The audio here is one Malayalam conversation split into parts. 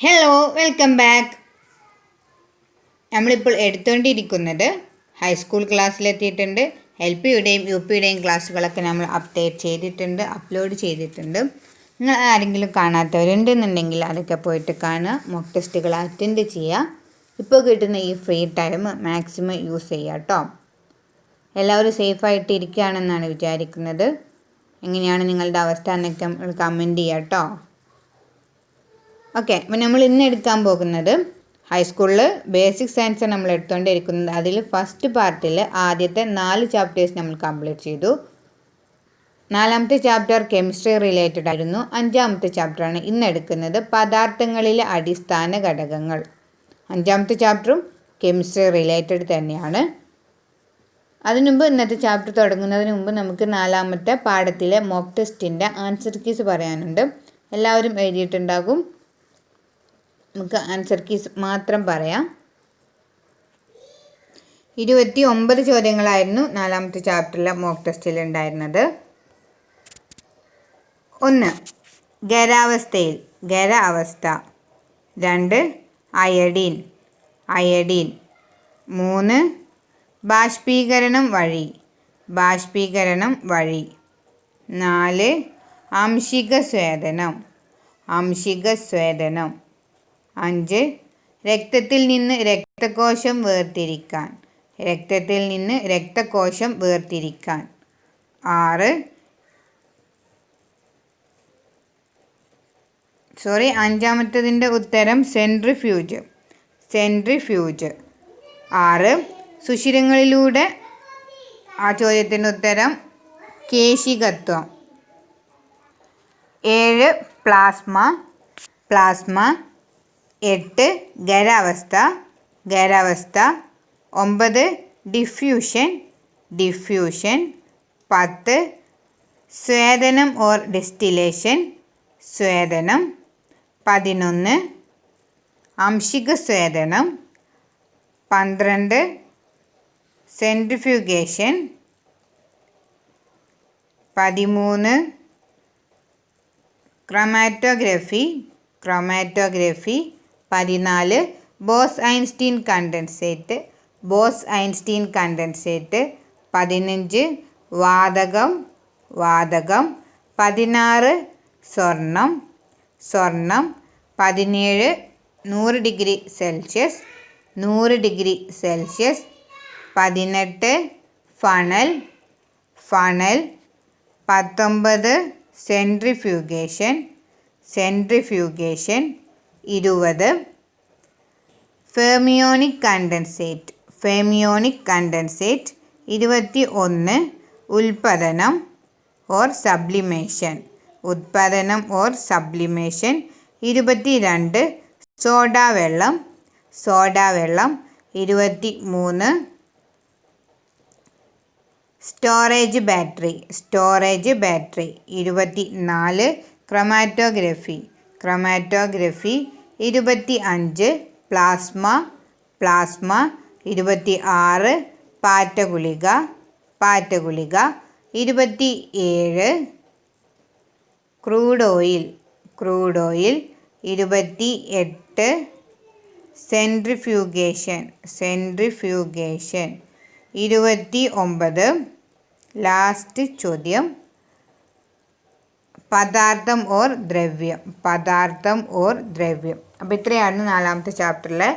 Hello, welcome back. നമ്മളിപ്പോൾ എടുത്തുകൊണ്ടിരിക്കുന്നത് ഹൈസ്കൂൾ ക്ലാസ്സിലെത്തിയിട്ടുണ്ട്. LP-യുടെയും UP-യുടെയും ക്ലാസ്സുകളൊക്കെ നമ്മൾ അപ്ലോഡ് ചെയ്തിട്ടുണ്ട്. നിങ്ങൾ ആരെങ്കിലും കാണാത്തവരുണ്ടെന്നുണ്ടെങ്കിൽ അതൊക്കെ പോയിട്ട് കാണുക, മോക്ക് ടെസ്റ്റുകൾ അറ്റൻഡ് ചെയ്യുക. ഇപ്പോൾ കിട്ടുന്ന ഈ ഫ്രീ ടൈം മാക്സിമം യൂസ് ചെയ്യുക കേട്ടോ. എല്ലാവരും സേഫായിട്ട് ഇരിക്കുകയാണെന്നാണ് വിചാരിക്കുന്നത്. എങ്ങനെയാണ് നിങ്ങളുടെ അവസ്ഥ എന്നൊക്കെ കമൻറ്റ് ചെയ്യുക കേട്ടോ. ഓക്കെ, അപ്പോൾ നമ്മൾ ഇന്ന് എടുക്കാൻ പോകുന്നത് ഹൈസ്കൂളിൽ ബേസിക് സയൻസ് നമ്മൾ എടുത്തുകൊണ്ടിരിക്കുന്നത്. അതിൽ ഫസ്റ്റ് പാർട്ടിൽ ആദ്യത്തെ 4 ചാപ്റ്റേഴ്സ് നമ്മൾ കംപ്ലീറ്റ് ചെയ്തു. 4ാമത്തെ ചാപ്റ്റർ കെമിസ്ട്രി റിലേറ്റഡ് ആയിരുന്നു. 5ാമത്തെ ചാപ്റ്ററാണ് ഇന്ന് എടുക്കുന്നത്, പദാർത്ഥങ്ങളിലെ അടിസ്ഥാന ഘടകങ്ങൾ. 5ാമത്തെ ചാപ്റ്ററും കെമിസ്ട്രി റിലേറ്റഡ് തന്നെയാണ്. അതിനുമുമ്പ് ഇന്നത്തെ ചാപ്റ്റർ തുടങ്ങുന്നതിന് മുമ്പ് നമുക്ക് 4ാമത്തെ പാഠത്തിലെ മോക്ക് ടെസ്റ്റിൻ്റെ ആൻസർ കീസ് പറയാനുണ്ട്. എല്ലാവരും എഴുതിയിട്ടുണ്ടാകും. നമുക്ക് ആൻസർ കീസ് മാത്രം പറയാം. 29 ചോദ്യങ്ങളായിരുന്നു 4ാമത്തെ ചാപ്റ്ററിലെ മോക്ക് ടെസ്റ്റിൽ ഉണ്ടായിരുന്നത്. 1. ഖരാവസ്ഥയിൽ ഖരാവസ്ഥ. 2. അയഡീൻ 3. ബാഷ്പീകരണം വഴി 4. ആംശിക സ്വേദനം 5. രക്തത്തിൽ നിന്ന് രക്തകോശം വേർതിരിക്കാൻ 6. അഞ്ചാമത്തതിൻ്റെ ഉത്തരം സെൻട്രിഫ്യൂജ്. 6. സുഷിരങ്ങളിലൂടെ ആ ചോദ്യത്തിൻ്റെ ഉത്തരം കേശികത്വം. 7. പ്ലാസ്മ. 8. ഖരാവസ്ഥ. 9. ഡിഫ്യൂഷൻ. 10. സ്വേദനം ഓർ ഡിസ്റ്റിലേഷൻ. 11. ആംശിക സ്വേദനം. 12. സെൻട്രിഫ്യൂഗേഷൻ. 13. ക്രൊമാറ്റോഗ്രഫി. 14. ബോസ്-ഐൻസ്റ്റീൻ കണ്ടൻസേറ്റ്. 15. വാതകം. 16. സ്വർണം. 17. 100 degree Celsius. 18. Funnel. 19. Centrifugation. 20. Fermionic condensate. 21. ഉൽപ്പതനം ഓർ സബ്ലിമേഷൻ. 22. സോഡാവെള്ളം. 23. Storage battery. 24. ക്രൊമാറ്റോഗ്രഫി. 25. പ്ലാസ്മ. 26. പാറ്റഗുളിക. 27. Crude oil. 28. സെൻട്രിഫ്യൂഗേഷൻ. 29. ലാസ്റ്റ് ചോദ്യം, പദാർത്ഥം ഓർ ദ്രവ്യം. അപ്പോൾ ഇത്രയാണ് 4ാമത്തെ ചാപ്റ്ററിലെ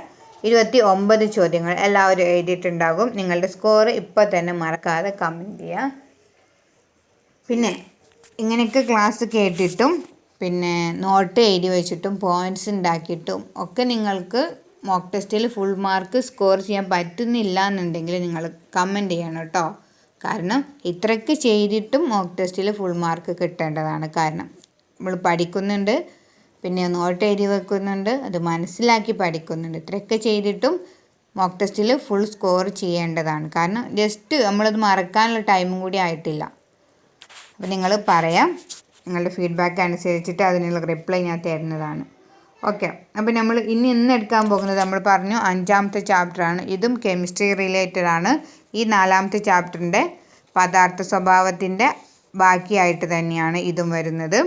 29 ചോദ്യങ്ങൾ. എല്ലാവരും എഴുതിയിട്ടുണ്ടാകും. നിങ്ങളുടെ സ്കോർ ഇപ്പോൾ തന്നെ മറക്കാതെ കമൻറ്റ് ചെയ്യുക. പിന്നെ ഇങ്ങനെയൊക്കെ ക്ലാസ് കേട്ടിട്ടും പിന്നെ നോട്ട് എഴുതി വെച്ചിട്ടും പോയിൻറ്റ്സ് ഉണ്ടാക്കിയിട്ടും ഒക്കെ നിങ്ങൾക്ക് മോക്ക് ടെസ്റ്റിൽ ഫുൾ മാർക്ക് സ്കോർ ചെയ്യാൻ പറ്റുന്നില്ല എന്നുണ്ടെങ്കിൽ നിങ്ങൾ കമൻറ്റ് ചെയ്യണം കേട്ടോ. കാരണം ഇത്രയ്ക്ക് ചെയ്തിട്ടും മോക്ക് ടെസ്റ്റിൽ ഫുൾ മാർക്ക് കിട്ടേണ്ടതാണ്. കാരണം നമ്മൾ പഠിക്കുന്നുണ്ട്, പിന്നെ നോട്ട് എഴുതി വെക്കുന്നുണ്ട്, അത് മനസ്സിലാക്കി പഠിക്കുന്നുണ്ട്. ഇത്രയൊക്കെ ചെയ്തിട്ടും മോക്ക് ടെസ്റ്റിൽ ഫുൾ സ്കോർ ചെയ്യേണ്ടതാണ്. കാരണം ജസ്റ്റ് നമ്മളത് മറക്കാനുള്ള ടൈമും കൂടി ആയിട്ടില്ല. അപ്പോൾ നിങ്ങൾ പറയാം, നിങ്ങളുടെ ഫീഡ്ബാക്ക് അനുസരിച്ചിട്ട് അതിനുള്ള റിപ്ലൈ ഞാൻ തരുന്നതാണ്. ഓക്കെ, അപ്പോൾ നമ്മൾ ഇന്ന് എടുക്കാൻ പോകുന്നത് നമ്മൾ പറഞ്ഞു 5ാമത്തെ ചാപ്റ്ററാണ്. ഇതും കെമിസ്ട്രി റിലേറ്റഡ് ആണ്. ഈ 4ാമത്തെ ചാപ്റ്ററിൻ്റെ പദാർത്ഥ സ്വഭാവത്തിൻ്റെ ബാക്കിയായിട്ട് തന്നെയാണ് ഇതും വരുന്നത്.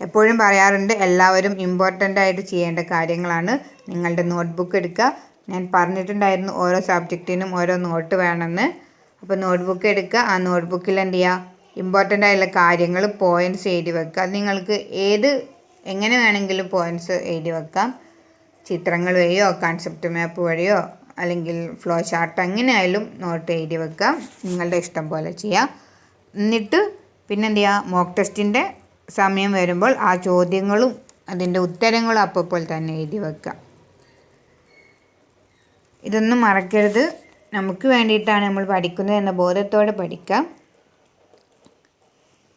എപ്പോഴും പറയാറുണ്ട്, എല്ലാവരും ഇമ്പോർട്ടൻ്റ് ആയിട്ട് ചെയ്യേണ്ട കാര്യങ്ങളാണ്. നിങ്ങളുടെ നോട്ട്ബുക്ക് എടുക്കുക. ഞാൻ പറഞ്ഞിട്ടുണ്ടായിരുന്നു ഓരോ സബ്ജക്റ്റിനും ഓരോ നോട്ട് വേണമെന്ന്. അപ്പോൾ നോട്ട്ബുക്ക് എടുക്കുക. ആ നോട്ട്ബുക്കിൽ എന്ത് ചെയ്യുക, ഇമ്പോർട്ടൻ്റ് ആയിട്ടുള്ള കാര്യങ്ങൾ പോയിൻറ്റ്സ് എഴുതി വെക്കുക. നിങ്ങൾക്ക് എങ്ങനെ വേണമെങ്കിലും പോയിൻറ്റ്സ് എഴുതി വെക്കാം. ചിത്രങ്ങൾ വഴിയോ കൺസെപ്റ്റ് മാപ്പ് വഴിയോ അല്ലെങ്കിൽ ഫ്ലോ ചാർട്ട് എങ്ങനെയായാലും നോട്ട് എഴുതി വെക്കാം. നിങ്ങളുടെ ഇഷ്ടം പോലെ ചെയ്യാം. എന്നിട്ട് പിന്നെ എന്ത് ചെയ്യുക, മോക്ക് ടെസ്റ്റിൻ്റെ സമയം വരുമ്പോൾ ആ ചോദ്യങ്ങളും അതിൻ്റെ ഉത്തരങ്ങളും അപ്പോൾ തന്നെ എഴുതി വെക്കുക. ഇതൊന്നും മറക്കരുത്. നമുക്ക് വേണ്ടിയിട്ടാണ് നമ്മൾ പഠിക്കുന്നത് എന്ന ബോധത്തോടെ പഠിക്കാം.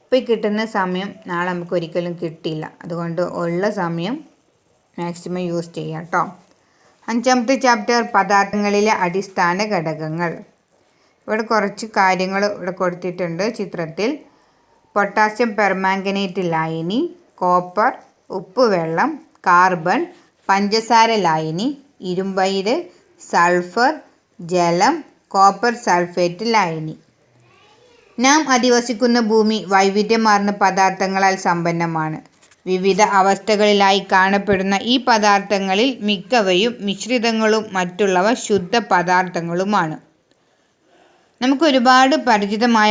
ഇപ്പോൾ കിട്ടുന്ന സമയം നാളെ നമുക്ക് ഒരിക്കലും കിട്ടില്ല. അതുകൊണ്ട് ഉള്ള സമയം മാക്സിമം യൂസ് ചെയ്യാം കേട്ടോ. 5ാമത്തെ ചാപ്റ്റർ പദാർത്ഥങ്ങളിലെ അടിസ്ഥാന ഘടകങ്ങൾ. ഇവിടെ കുറച്ച് കാര്യങ്ങൾ ഇവിടെ കൊടുത്തിട്ടുണ്ട് ചിത്രത്തിൽ. പൊട്ടാസ്യം പെർമാംഗനേറ്റ് ലായനി, കോപ്പർ ഉപ്പ് വെള്ളം, കാർബൺ പഞ്ചസാര ലായനി, ഇരുമ്പയിര്, സൾഫർ ജലം, കോപ്പർ സൾഫേറ്റ് ലായനി. നാം അധിവസിക്കുന്ന ഭൂമി വൈവിധ്യമാർന്ന പദാർത്ഥങ്ങളാൽ സമ്പന്നമാണ്. വിവിധ അവസ്ഥകളിലായി കാണപ്പെടുന്ന ഈ പദാർത്ഥങ്ങളിൽ മിക്കവയും മിശ്രിതങ്ങളും മറ്റുള്ളവ ശുദ്ധ പദാർത്ഥങ്ങളുമാണ്. നമുക്ക് ഒരുപാട് പരിചിതമായ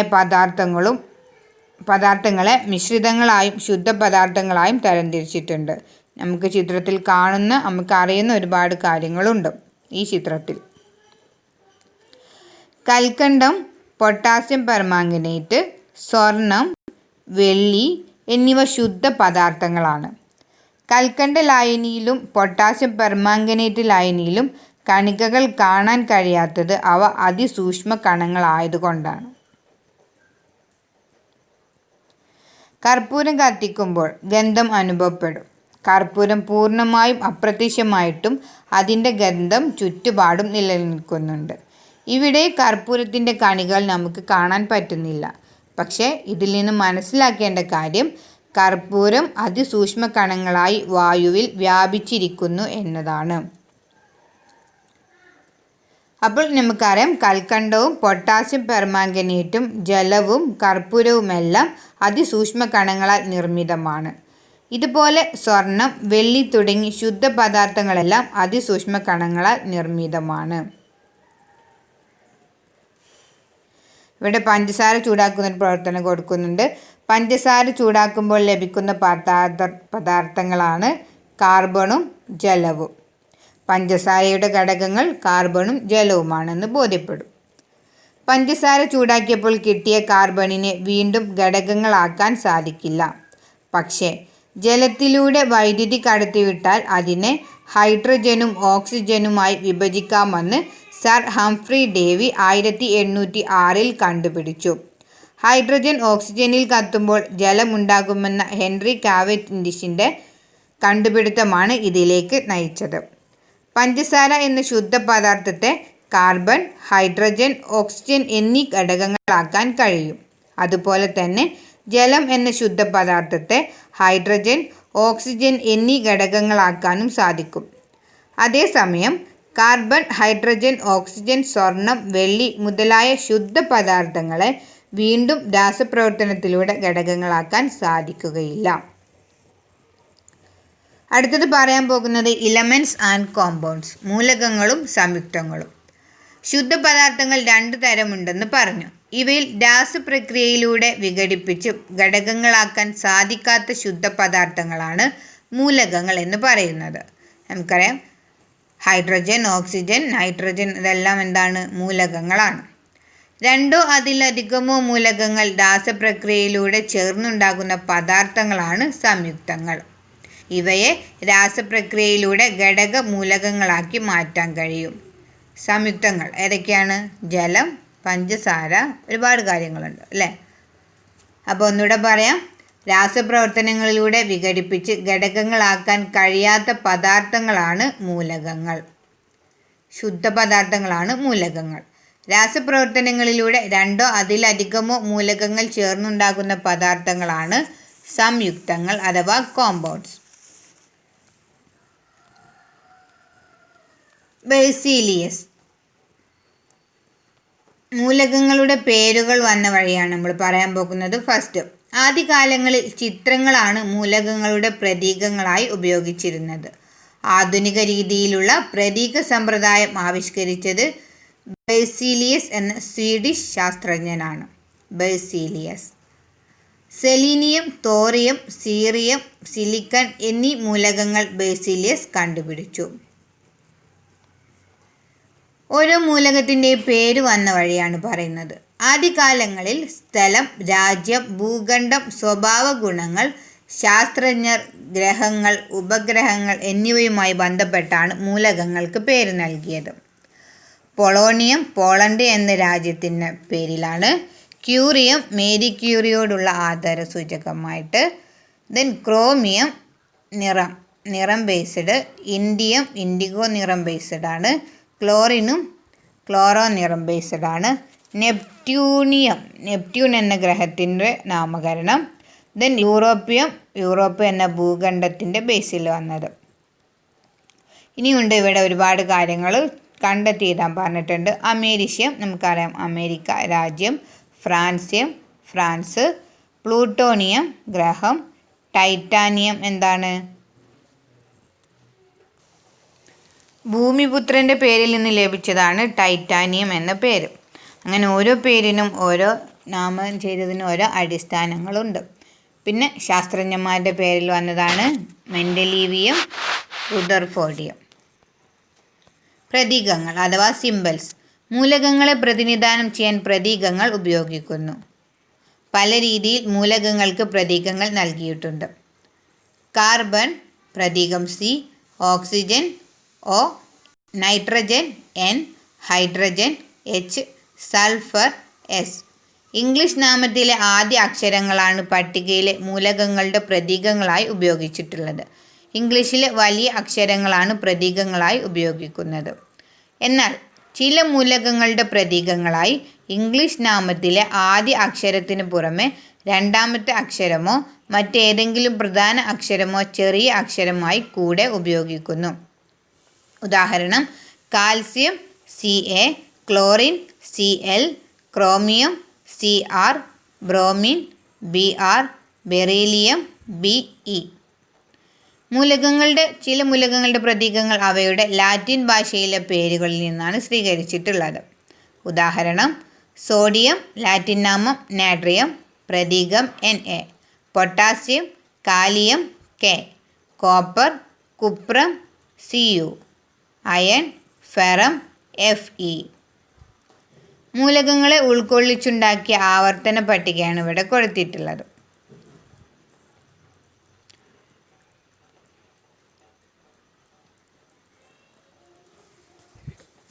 പദാർത്ഥങ്ങളെ മിശ്രിതങ്ങളായും ശുദ്ധ പദാർത്ഥങ്ങളായും തരംതിരിച്ചിട്ടുണ്ട്. നമുക്ക് ചിത്രത്തിൽ കാണുന്ന നമുക്ക് അറിയുന്ന ഒരുപാട് കാര്യങ്ങളുണ്ട് ഈ ചിത്രത്തിൽ. കൽക്കണ്ടം, പൊട്ടാസ്യം പെർമാംഗനേറ്റ്, സ്വർണം, വെള്ളി എന്നിവ ശുദ്ധ പദാർത്ഥങ്ങളാണ്. കൽക്കണ്ട ലായനിയിലും പൊട്ടാസ്യം പെർമാംഗനേറ്റ് ലായനിയിലും കണികകൾ കാണാൻ കഴിയാത്തത് അവ അതിസൂക്ഷ്മ കണങ്ങളായതുകൊണ്ടാണ്. കർപ്പൂരം കത്തിക്കുമ്പോൾ ഗന്ധം അനുഭവപ്പെടും. കർപ്പൂരം പൂർണ്ണമായും അപ്രത്യക്ഷമായിട്ടും അതിൻ്റെ ഗന്ധം ചുറ്റുപാടും നിലനിൽക്കുന്നുണ്ട്. ഇവിടെ കർപ്പൂരത്തിൻ്റെ കണികൾ നമുക്ക് കാണാൻ പറ്റുന്നില്ല. പക്ഷേ ഇതിൽ നിന്ന് മനസ്സിലാക്കേണ്ട കാര്യം കർപ്പൂരം അതിസൂക്ഷ്മ കണങ്ങളായി വായുവിൽ വ്യാപിച്ചിരിക്കുന്നു എന്നതാണ്. അപ്പോൾ നമുക്കറിയാം, കൽക്കണ്ടവും പൊട്ടാസ്യം പെർമാംഗനേറ്റും ജലവും കർപ്പൂരവുമെല്ലാം അതിസൂക്ഷ്മ കണങ്ങളാൽ നിർമ്മിതമാണ്. ഇതുപോലെ സ്വർണം, വെള്ളി തുടങ്ങി ശുദ്ധ പദാർത്ഥങ്ങളെല്ലാം അതിസൂക്ഷ്മ കണങ്ങളാൽ നിർമ്മിതമാണ്. ഇവിടെ പഞ്ചസാര ചൂടാക്കുന്ന ഒരു പ്രവർത്തനം കൊടുക്കുന്നുണ്ട്. പഞ്ചസാര ചൂടാക്കുമ്പോൾ ലഭിക്കുന്ന പദാർത്ഥങ്ങളാണ് കാർബണും ജലവും. പഞ്ചസാരയുടെ ഘടകങ്ങൾ കാർബണും ജലവുമാണെന്ന് ബോധ്യപ്പെടും. പഞ്ചസാര ചൂടാക്കിയപ്പോൾ കിട്ടിയ കാർബണിനെ വീണ്ടും ഘടകങ്ങളാക്കാൻ സാധിക്കില്ല. പക്ഷേ ജലത്തിലൂടെ വൈദ്യുതി കടത്തിവിട്ടാൽ അതിനെ ഹൈഡ്രജനും ഓക്സിജനുമായി വിഭജിക്കാമെന്ന് സർ ഹംഫ്രി ഡേവി 1806 കണ്ടുപിടിച്ചു. ഹൈഡ്രജൻ ഓക്സിജനിൽ കത്തുമ്പോൾ ജലമുണ്ടാകുമെന്ന ഹെൻറി കാവൻഡിഷിൻ്റെ കണ്ടുപിടുത്തമാണ് ഇതിലേക്ക് നയിച്ചത്. പഞ്ചസാര എന്ന ശുദ്ധ പദാർത്ഥത്തെ കാർബൺ, ഹൈഡ്രജൻ, ഓക്സിജൻ എന്നീ ഘടകങ്ങളാക്കാൻ കഴിയും. അതുപോലെ തന്നെ ജലം എന്ന ശുദ്ധ പദാർത്ഥത്തെ ഹൈഡ്രജൻ, ഓക്സിജൻ എന്നീ ഘടകങ്ങളാക്കാനും സാധിക്കും. അതേസമയം കാർബൺ, ഹൈഡ്രജൻ, ഓക്സിജൻ, സ്വർണം, വെള്ളി മുതലായ ശുദ്ധ പദാർത്ഥങ്ങളെ വീണ്ടും രാസപ്രവർത്തനത്തിലൂടെ ഘടകങ്ങളാക്കാൻ സാധിക്കുകയില്ല. അടുത്തത് പറയാൻ പോകുന്നത് ഇലമെൻറ്റ്സ് ആൻഡ് കോമ്പൗണ്ട്സ്, മൂലകങ്ങളും സംയുക്തങ്ങളും. ശുദ്ധ പദാർത്ഥങ്ങൾ 2 തരമുണ്ടെന്ന് പറഞ്ഞു. ഇവയിൽ രാസപ്രക്രിയയിലൂടെ വിഘടിപ്പിച്ച് ഘടകങ്ങളാക്കാൻ സാധിക്കാത്ത ശുദ്ധ പദാർത്ഥങ്ങളാണ് മൂലകങ്ങൾ എന്ന് പറയുന്നത്. നമുക്കറിയാം, ഹൈഡ്രജൻ, ഓക്സിജൻ, നൈട്രജൻ ഇതെല്ലാം എന്താണ്? മൂലകങ്ങളാണ്. 2 അതിലധികമോ മൂലകങ്ങൾ രാസപ്രക്രിയയിലൂടെ ചേർന്നുണ്ടാകുന്ന പദാർത്ഥങ്ങളാണ് സംയുക്തങ്ങൾ. ഇവയെ രാസപ്രക്രിയയിലൂടെ ഘടക മൂലകങ്ങളാക്കി മാറ്റാൻ കഴിയും. സംയുക്തങ്ങൾ ഏതൊക്കെയാണ്? ജലം, പഞ്ചസാര, ഒരുപാട് കാര്യങ്ങളുണ്ട് അല്ലേ? അപ്പോൾ ഒന്നുകൂടെ പറയാം. രാസപ്രവർത്തനങ്ങളിലൂടെ വിഘടിപ്പിച്ച് ഘടകങ്ങളാക്കാൻ കഴിയാത്ത പദാർത്ഥങ്ങളാണ് മൂലകങ്ങൾ. ശുദ്ധ പദാർത്ഥങ്ങളാണ് മൂലകങ്ങൾ. രാസപ്രവർത്തനങ്ങളിലൂടെ 2 അതിലധികമോ മൂലകങ്ങൾ ചേർന്നുണ്ടാകുന്ന പദാർത്ഥങ്ങളാണ് സംയുക്തങ്ങൾ അഥവാ കോമ്പൗണ്ട്സ്. ബെർസീലിയസ്. മൂലകങ്ങളുടെ പേരുകൾ വന്ന വഴിയാണ് നമ്മൾ പറയാൻ പോകുന്നത്. ഫസ്റ്റ് ആദ്യകാലങ്ങളിൽ ചിത്രങ്ങളാണ് മൂലകങ്ങളുടെ പ്രതീകങ്ങളായി ഉപയോഗിച്ചിരുന്നത്. ആധുനിക രീതിയിലുള്ള പ്രതീക സമ്പ്രദായം ആവിഷ്കരിച്ചത് ബെർസീലിയസ് എന്ന സ്വീഡിഷ് ശാസ്ത്രജ്ഞനാണ്. Berzelius selenium, thorium, cerium, silicon എന്നീ മൂലകങ്ങൾ ബെർസീലിയസ് കണ്ടുപിടിച്ചു. ഓരോ മൂലകത്തിൻ്റെ പേര് വന്ന വഴിയാണ് പറയുന്നത്. ആദ്യകാലങ്ങളിൽ സ്ഥലം, രാജ്യം, ഭൂഖണ്ഡം, സ്വഭാവ ഗുണങ്ങൾ, ശാസ്ത്രജ്ഞർ, ഗ്രഹങ്ങൾ, ഉപഗ്രഹങ്ങൾ എന്നിവയുമായി ബന്ധപ്പെട്ടാണ് മൂലകങ്ങൾക്ക് പേര് നൽകിയത്. പൊളോണിയം പോളണ്ട് എന്ന രാജ്യത്തിൻ്റെ പേരിലാണ്. ക്യൂറിയം മേരി ക്യൂറിയോടുള്ള ആദര സൂചകമായിട്ട്. ക്രോമിയം നിറം ബേസ്ഡ്. ഇൻഡിയം ഇൻഡിഗോ നിറം ബേസ്ഡ് ആണ്. ക്ലോറിനും ക്ലോറോ നിറം ബേസ്ഡ് ആണ്. നെപ്റ്റ്യൂൺ എന്ന ഗ്രഹത്തിൻ്റെ നാമകരണം. യൂറോപ്പ് എന്ന ഭൂഖണ്ഡത്തിൻ്റെ ബേസിൽ വന്നത്. ഇനിയുണ്ട് ഇവിടെ ഒരുപാട് കാര്യങ്ങൾ കണ്ടെത്തി എഴുതാൻ പറഞ്ഞിട്ടുണ്ട്. അമേരിഷ്യം നമുക്കറിയാം, അമേരിക്ക രാജ്യം. ഫ്രാൻസ്. പ്ലൂട്ടോണിയം ഗ്രഹം. ടൈറ്റാനിയം എന്താണ്? ഭൂമിപുത്രൻ്റെ പേരിൽ നിന്ന് ലഭിച്ചതാണ് ടൈറ്റാനിയം എന്ന പേര്. അങ്ങനെ ഓരോ പേരിനും ഓരോ നാമം ചെയ്തതിന് ഓരോ അടിസ്ഥാനങ്ങളുണ്ട്. പിന്നെ ശാസ്ത്രജ്ഞന്മാരുടെ പേരിൽ വന്നതാണ് മെൻഡലീവിയം, റുദർഫോർഡിയം. പ്രതീകങ്ങൾ അഥവാ സിംബൽസ്. മൂലകങ്ങളെ പ്രതിനിധാനം ചെയ്യാൻ പ്രതീകങ്ങൾ ഉപയോഗിക്കുന്നു. പല രീതിയിൽ മൂലകങ്ങൾക്ക് പ്രതീകങ്ങൾ നൽകിയിട്ടുണ്ട്. കാർബൺ പ്രതീകം C, oxygen O, nitrogen N, hydrogen H, sulphur S. English നാമത്തിലെ ആദ്യ അക്ഷരങ്ങളാണ് പട്ടികയിലെ മൂലകങ്ങളുടെ പ്രതീകങ്ങളായി ഉപയോഗിച്ചിട്ടുള്ളത്. ഇംഗ്ലീഷിലെ വലിയ അക്ഷരങ്ങളാണ് പ്രതീകങ്ങളായി ഉപയോഗിക്കുന്നത്. എന്നാൽ ചില മൂലകങ്ങളുടെ പ്രതീകങ്ങളായി ഇംഗ്ലീഷ് നാമത്തിലെ ആദ്യ അക്ഷരത്തിന് പുറമെ രണ്ടാമത്തെ അക്ഷരമോ മറ്റേതെങ്കിലും പ്രധാന അക്ഷരമോ ചെറിയ അക്ഷരമായി കൂടെ ഉപയോഗിക്കുന്നു. ഉദാഹരണം: calcium Ca, chlorine Cl, chromium Cr, bromine Br, beryllium Be. ചില മൂലകങ്ങളുടെ പ്രതീകങ്ങൾ അവയുടെ ലാറ്റിൻ ഭാഷയിലെ പേരുകളിൽ നിന്നാണ് സ്വീകരിച്ചിട്ടുള്ളത്. ഉദാഹരണം: സോഡിയം ലാറ്റിൻ നാമം നാട്രിയം, പ്രതീകം Na. Potassium kalium K, copper cuprum Cu, iron ferrum Fe. മൂലകങ്ങളെ ഉൾക്കൊള്ളിച്ചുണ്ടാക്കിയ ആവർത്തന പട്ടികയാണ് ഇവിടെ കൊടുത്തിട്ടുള്ളത്.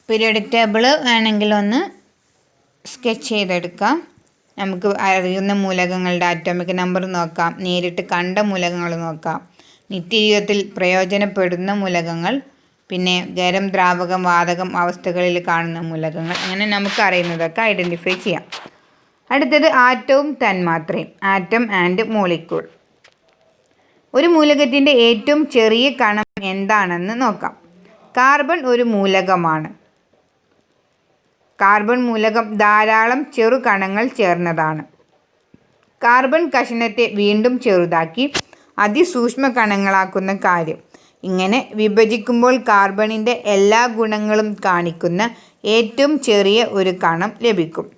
പീരിയോഡിക് ടേബിൾ വേണമെങ്കിൽ ഒന്ന് സ്കെച്ച് ചെയ്തെടുക്കാം. നമുക്ക് അറിയുന്ന മൂലകങ്ങളുടെ ആറ്റോമിക് നമ്പർ നോക്കാം, നേരിട്ട് കണ്ട മൂലകങ്ങൾ നോക്കാം, നിത്യജീവിതത്തിൽ പ്രയോജനപ്പെടുന്ന മൂലകങ്ങൾ, പിന്നെ ഖരം, ദ്രാവകം, വാതകം അവസ്ഥകളിൽ കാണുന്ന മൂലകങ്ങൾ, അങ്ങനെ നമുക്കറിയുന്നതൊക്കെ ഐഡൻറ്റിഫൈ ചെയ്യാം. അടുത്തത് ആറ്റവും തന്മാത്രയും. Atom and molecule. ഒരു മൂലകത്തിൻ്റെ ഏറ്റവും ചെറിയ കണം എന്താണെന്ന് നോക്കാം. കാർബൺ ഒരു മൂലകമാണ്. കാർബൺ മൂലകം ധാരാളം ചെറു കണങ്ങൾ ചേർന്നതാണ്. കാർബൺ കഷണത്തെ വീണ്ടും ചെറുതാക്കി അതിസൂക്ഷ്മ കണങ്ങളാക്കുന്ന കാര്യം. ഇങ്ങനെ വിഭജിക്കുമ്പോൾ കാർബണിൻ്റെ എല്ലാ ഗുണങ്ങളും കാണിക്കുന്ന ഏറ്റവും ചെറിയ ഒരു കണം ലഭിക്കും.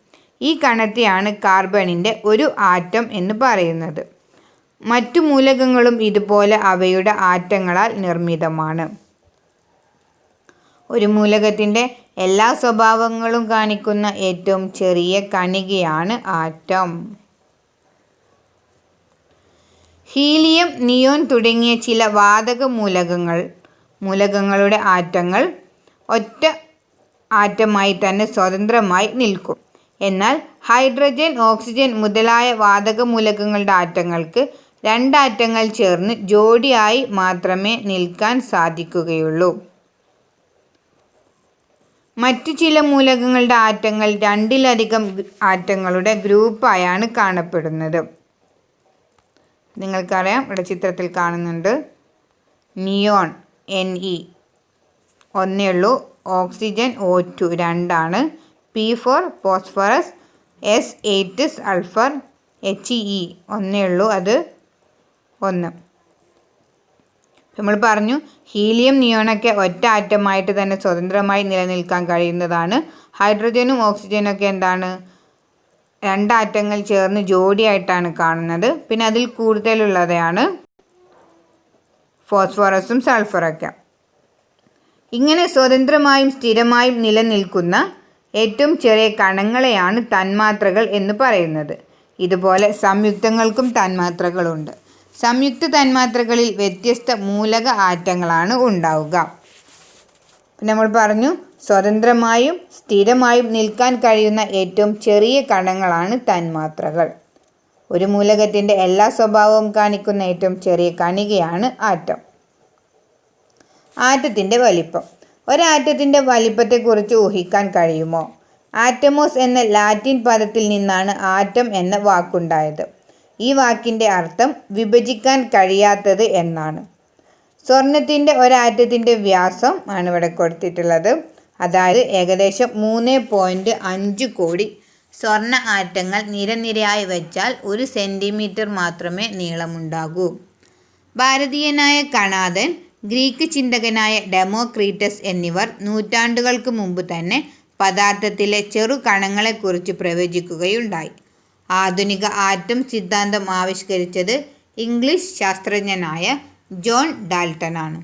ഈ കണത്തെയാണ് കാർബണിൻ്റെ ഒരു ആറ്റം എന്ന് പറയുന്നത്. മറ്റു മൂലകങ്ങളും ഇതുപോലെ അവയുടെ ആറ്റങ്ങളാൽ നിർമ്മിതമാണ്. ഒരു മൂലകത്തിൻ്റെ എല്ലാ സ്വഭാവങ്ങളും കാണിക്കുന്ന ഏറ്റവും ചെറിയ കണികയാണ് ആറ്റം. ഹീലിയം, നിയോൺ തുടങ്ങിയ ചില വാതക മൂലകങ്ങളുടെ ആറ്റങ്ങൾ ഒറ്റ ആറ്റമായി തന്നെ സ്വതന്ത്രമായി നിൽക്കും. എന്നാൽ ഹൈഡ്രജൻ, ഓക്സിജൻ മുതലായ വാതക മൂലകങ്ങളുടെ ആറ്റങ്ങൾക്ക് രണ്ടാറ്റങ്ങൾ ചേർന്ന് ജോഡിയായി മാത്രമേ നിൽക്കാൻ സാധിക്കുകയുള്ളൂ. മറ്റു ചില മൂലകങ്ങളുടെ ആറ്റങ്ങൾ രണ്ടിലധികം ആറ്റങ്ങളുടെ ഗ്രൂപ്പായാണ് കാണപ്പെടുന്നത്. നിങ്ങൾക്കറിയാം, ഇവിടെ ചിത്രത്തിൽ കാണുന്നുണ്ട്. നിയോൺ Ne ഒന്നേ ഉള്ളൂ, ഓക്സിജൻ O2 രണ്ടാണ്, P4 phosphorus, S8 sulphur, HE ഒന്നേ ഉള്ളൂ, അത് 1. നമ്മൾ പറഞ്ഞു ഹീലിയം നിയോണൊക്കെ ഒറ്റ ആറ്റമായിട്ട് തന്നെ സ്വതന്ത്രമായി നിലനിൽക്കാൻ കഴിയുന്നതാണ്. ഹൈഡ്രജനും ഓക്സിജനും ഒക്കെ എന്താണ്, 2 ആറ്റങ്ങൾ ചേർന്ന് ജോഡിയായിട്ടാണ് കാണുന്നത്. പിന്നെ അതിൽ കൂടുതലുള്ളതാണ് ഫോസ്ഫറസും സൾഫറൊക്കെ. ഇങ്ങനെ സ്വതന്ത്രമായും സ്ഥിരമായും നിലനിൽക്കുന്ന ഏറ്റവും ചെറിയ കണങ്ങളെയാണ് തന്മാത്രകൾ എന്ന് പറയുന്നത്. ഇതുപോലെ സംയുക്തങ്ങൾക്കും തന്മാത്രകളുണ്ട്. സംയുക്ത തന്മാത്രകളിൽ വ്യത്യസ്ത മൂലക ആറ്റങ്ങളാണ് ഉണ്ടാവുക. നമ്മൾ പറഞ്ഞു സ്വതന്ത്രമായും സ്ഥിരമായും നിൽക്കാൻ കഴിയുന്ന ഏറ്റവും ചെറിയ കണങ്ങളാണ് തന്മാത്രകൾ. ഒരു മൂലകത്തിൻ്റെ എല്ലാ സ്വഭാവവും കാണിക്കുന്ന ഏറ്റവും ചെറിയ കണികയാണ് ആറ്റം. ആറ്റത്തിൻ്റെ വലിപ്പം. ഒരാറ്റത്തിൻ്റെ വലിപ്പത്തെക്കുറിച്ച് ഊഹിക്കാൻ കഴിയുമോ? ആറ്റമോസ് എന്ന ലാറ്റിൻ പദത്തിൽ നിന്നാണ് ആറ്റം എന്ന വാക്കുണ്ടായത്. ഈ വാക്കിൻ്റെ അർത്ഥം വിഭജിക്കാൻ കഴിയാത്തത് എന്നാണ്. സ്വർണത്തിൻ്റെ ഒരാറ്റത്തിൻ്റെ വ്യാസം ആണ് ഇവിടെ കൊടുത്തിട്ടുള്ളത്. അതായത് ഏകദേശം 3.5 കോടി സ്വർണ്ണ ആറ്റങ്ങൾ നിരനിരയായി വെച്ചാൽ 1 സെൻറ്റിമീറ്റർ മാത്രമേ നീളമുണ്ടാകൂ. ഭാരതീയനായ കണാദൻ, ഗ്രീക്ക് ചിന്തകനായ ഡെമോക്രീറ്റസ് എന്നിവർ നൂറ്റാണ്ടുകൾക്ക് മുമ്പ് തന്നെ പദാർത്ഥത്തിലെ ചെറു കണങ്ങളെക്കുറിച്ച് പ്രവചിക്കുകയുണ്ടായി. ആധുനിക ആറ്റം സിദ്ധാന്തം ആവിഷ്കരിച്ചത് ഇംഗ്ലീഷ് ശാസ്ത്രജ്ഞനായ ജോൺ ഡാൾട്ടനാണ്.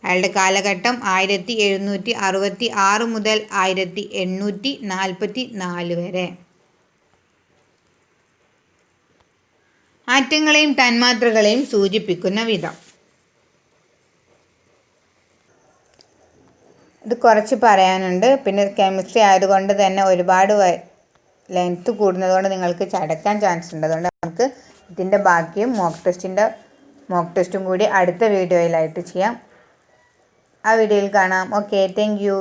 അയാളുടെ കാലഘട്ടം 1766 മുതൽ 1844 വരെ. ആറ്റങ്ങളെയും തന്മാത്രകളെയും സൂചിപ്പിക്കുന്ന വിധം. ഇത് കുറച്ച് പറയാനുണ്ട്. പിന്നെ കെമിസ്ട്രി ആയതുകൊണ്ട് തന്നെ ഒരുപാട് ലെങ്ത്ത് കൂടുന്നതുകൊണ്ട് നിങ്ങൾക്ക് ചടക്കാൻ ചാൻസ് ഉണ്ട്. അതുകൊണ്ട് നമുക്ക് ഇതിൻ്റെ ബാക്കിയും മോക്ക് ടെസ്റ്റും കൂടി അടുത്ത വീഡിയോയിലായിട്ട് ചെയ്യാം. ആ വീഡിയോയിൽ കാണാം. Okay, thank you.